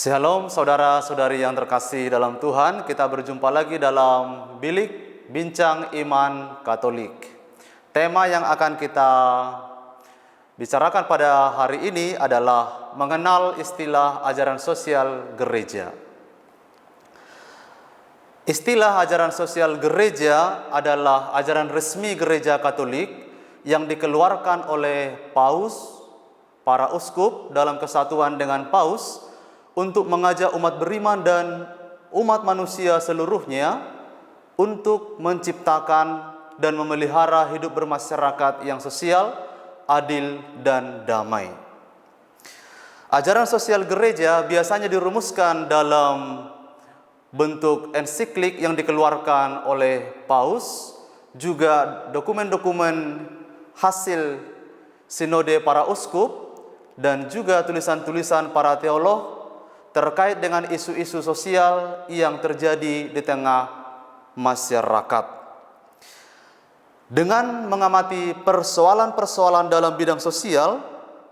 Shalom saudara-saudari yang terkasih dalam Tuhan, kita berjumpa lagi dalam Bilik Bincang Iman Katolik. Tema yang akan kita bicarakan pada hari ini adalah mengenal istilah ajaran sosial gereja. Istilah ajaran sosial gereja adalah ajaran resmi gereja Katolik yang dikeluarkan oleh Paus, para uskup dalam kesatuan dengan Paus, untuk mengajak umat beriman dan umat manusia seluruhnya untuk menciptakan dan memelihara hidup bermasyarakat yang sosial, adil, dan damai. Ajaran sosial gereja biasanya dirumuskan dalam bentuk ensiklik yang dikeluarkan oleh Paus, juga dokumen-dokumen hasil sinode para uskup, dan juga tulisan-tulisan para teolog terkait dengan isu-isu sosial yang terjadi di tengah masyarakat. Dengan mengamati persoalan-persoalan dalam bidang sosial,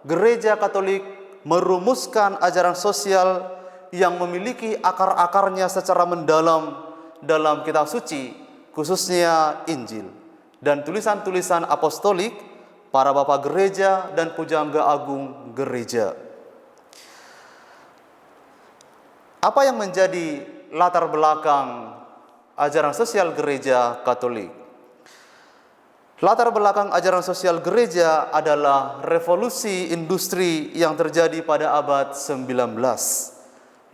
Gereja Katolik merumuskan ajaran sosial yang memiliki akar-akarnya secara mendalam dalam kitab suci, khususnya Injil, dan tulisan-tulisan apostolik, para bapak gereja dan pujangga agung gereja. Apa yang menjadi latar belakang ajaran sosial gereja Katolik? Latar belakang ajaran sosial gereja adalah revolusi industri yang terjadi pada abad 19.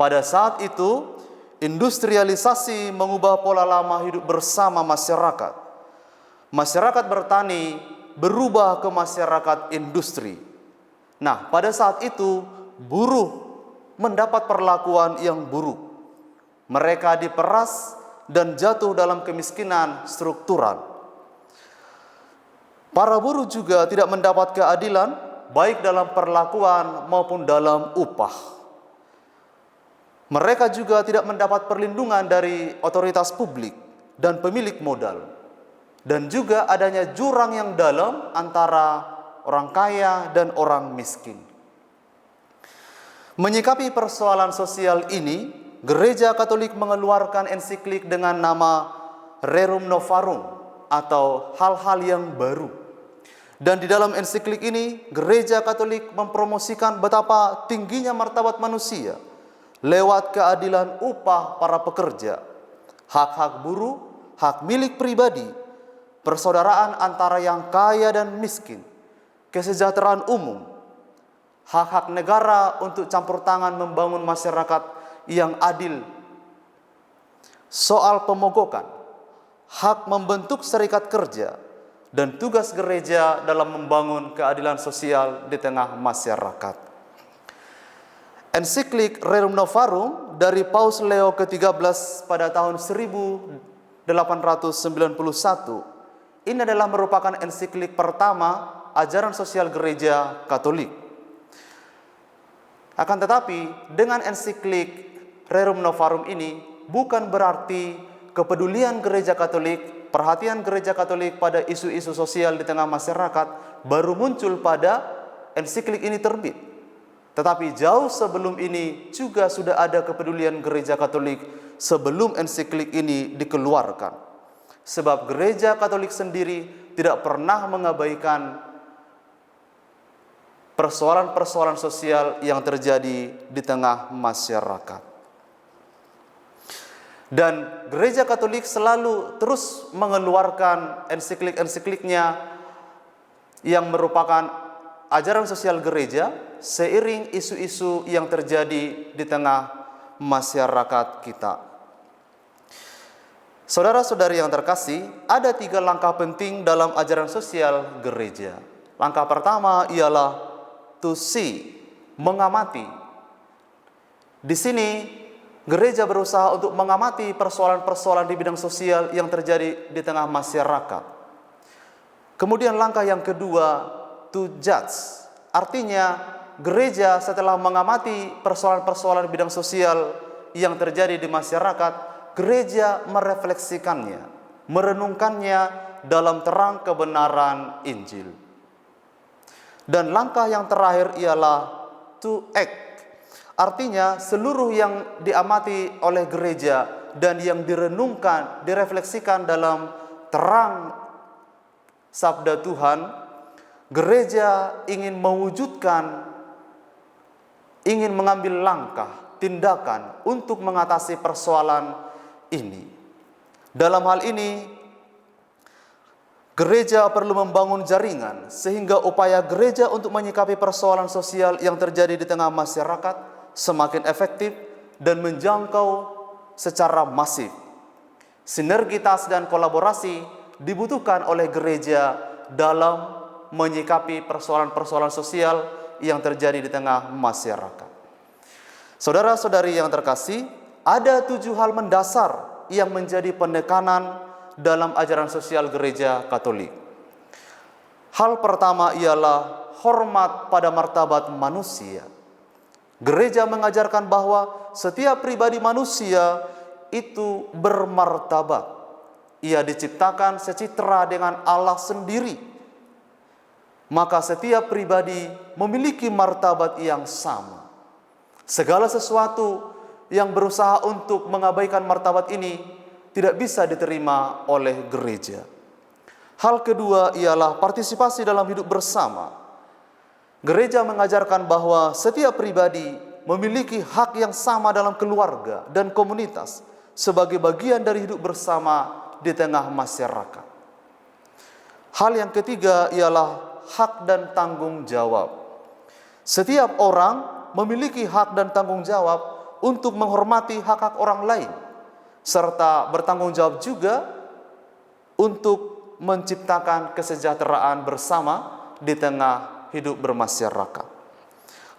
Pada saat itu, industrialisasi mengubah pola lama hidup bersama masyarakat. Masyarakat bertani berubah ke masyarakat industri. Nah, pada saat itu, buruh mendapat perlakuan yang buruk. Mereka diperas dan jatuh dalam kemiskinan struktural. Para buruh juga tidak mendapat keadilan, baik dalam perlakuan maupun dalam upah. Mereka juga tidak mendapat perlindungan dari otoritas publik dan pemilik modal. Dan juga adanya jurang yang dalam antara orang kaya dan orang miskin. Menyikapi persoalan sosial ini, Gereja Katolik mengeluarkan ensiklik dengan nama Rerum Novarum atau hal-hal yang baru. Dan di dalam ensiklik ini, Gereja Katolik mempromosikan betapa tingginya martabat manusia lewat keadilan upah para pekerja, hak-hak buruh, hak milik pribadi, persaudaraan antara yang kaya dan miskin, kesejahteraan umum, hak-hak negara untuk campur tangan membangun masyarakat yang adil, soal pemogokan, hak membentuk serikat kerja, dan tugas gereja dalam membangun keadilan sosial di tengah masyarakat. Ensiklik Rerum Novarum dari Paus Leo ke-13 pada tahun 1891, ini adalah merupakan ensiklik pertama ajaran sosial gereja Katolik. Akan tetapi, dengan ensiklik Rerum Novarum ini bukan berarti kepedulian gereja Katolik, perhatian gereja Katolik pada isu-isu sosial di tengah masyarakat baru muncul pada ensiklik ini terbit. Tetapi jauh sebelum ini juga sudah ada kepedulian gereja Katolik sebelum ensiklik ini dikeluarkan. Sebab gereja Katolik sendiri tidak pernah mengabaikan persoalan-persoalan sosial yang terjadi di tengah masyarakat. Dan Gereja Katolik selalu terus mengeluarkan ensiklik-ensikliknya yang merupakan ajaran sosial gereja seiring isu-isu yang terjadi di tengah masyarakat kita. Saudara-saudari yang terkasih, ada 3 langkah penting dalam ajaran sosial gereja. Langkah pertama ialah to see, mengamati. Di sini gereja berusaha untuk mengamati persoalan-persoalan di bidang sosial yang terjadi di tengah masyarakat. Kemudian langkah yang kedua, to judge. Artinya gereja setelah mengamati persoalan-persoalan di bidang sosial yang terjadi di masyarakat, gereja merefleksikannya, merenungkannya dalam terang kebenaran Injil. Dan langkah yang terakhir ialah to act. Artinya seluruh yang diamati oleh gereja dan yang direnungkan, direfleksikan dalam terang sabda Tuhan, gereja ingin mewujudkan, ingin mengambil langkah, tindakan untuk mengatasi persoalan ini. Dalam hal ini, gereja perlu membangun jaringan sehingga upaya gereja untuk menyikapi persoalan sosial yang terjadi di tengah masyarakat semakin efektif dan menjangkau secara masif. Sinergitas dan kolaborasi dibutuhkan oleh gereja dalam menyikapi persoalan-persoalan sosial yang terjadi di tengah masyarakat. Saudara-saudari yang terkasih, ada 7 hal mendasar yang menjadi penekanan dalam ajaran sosial gereja Katolik. Hal pertama ialah hormat pada martabat manusia. Gereja mengajarkan bahwa setiap pribadi manusia itu bermartabat. Ia diciptakan secitra dengan Allah sendiri. Maka setiap pribadi memiliki martabat yang sama. Segala sesuatu yang berusaha untuk mengabaikan martabat ini tidak bisa diterima oleh gereja. Hal kedua ialah partisipasi dalam hidup bersama. Gereja mengajarkan bahwa setiap pribadi memiliki hak yang sama dalam keluarga dan komunitas sebagai bagian dari hidup bersama di tengah masyarakat. Hal yang ketiga ialah hak dan tanggung jawab. Setiap orang memiliki hak dan tanggung jawab untuk menghormati hak-hak orang lain, serta bertanggung jawab juga untuk menciptakan kesejahteraan bersama di tengah hidup bermasyarakat.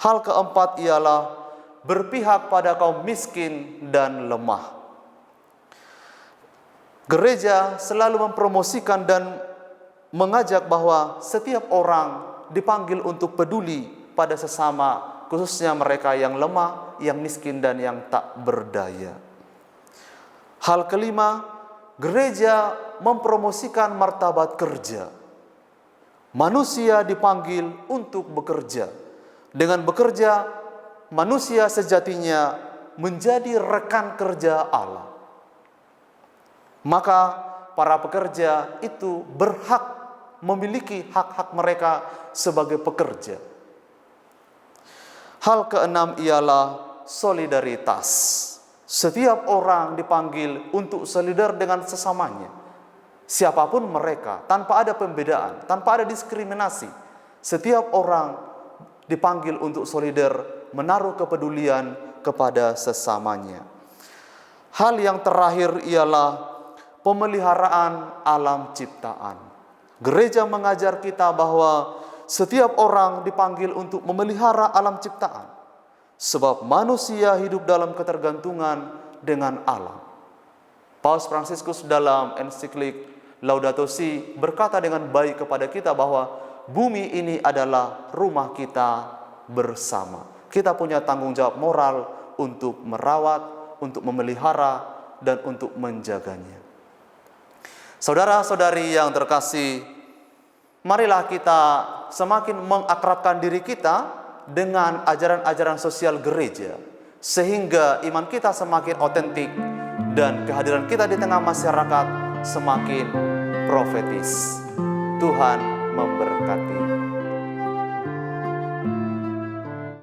Hal keempat ialah berpihak pada kaum miskin dan lemah. Gereja selalu mempromosikan dan mengajak bahwa setiap orang dipanggil untuk peduli pada sesama, khususnya mereka yang lemah, yang miskin dan yang tak berdaya. Hal kelima, gereja mempromosikan martabat kerja. Manusia dipanggil untuk bekerja. Dengan bekerja, manusia sejatinya menjadi rekan kerja Allah. Maka para pekerja itu berhak memiliki hak-hak mereka sebagai pekerja. Hal keenam ialah solidaritas. Setiap orang dipanggil untuk solidar dengan sesamanya. Siapapun mereka, tanpa ada pembedaan, tanpa ada diskriminasi. Setiap orang dipanggil untuk solidar, menaruh kepedulian kepada sesamanya. Hal yang terakhir ialah pemeliharaan alam ciptaan. Gereja mengajar kita bahwa setiap orang dipanggil untuk memelihara alam ciptaan. Sebab manusia hidup dalam ketergantungan dengan alam. Paus Fransiskus dalam ensiklik Laudato Si berkata dengan baik kepada kita bahwa bumi ini adalah rumah kita bersama. Kita punya tanggung jawab moral untuk merawat, untuk memelihara, dan untuk menjaganya. Saudara-saudari yang terkasih, marilah kita semakin mengakrabkan diri kita dengan ajaran-ajaran sosial gereja, sehingga iman kita semakin otentik dan kehadiran kita di tengah masyarakat semakin profetis. Tuhan memberkati.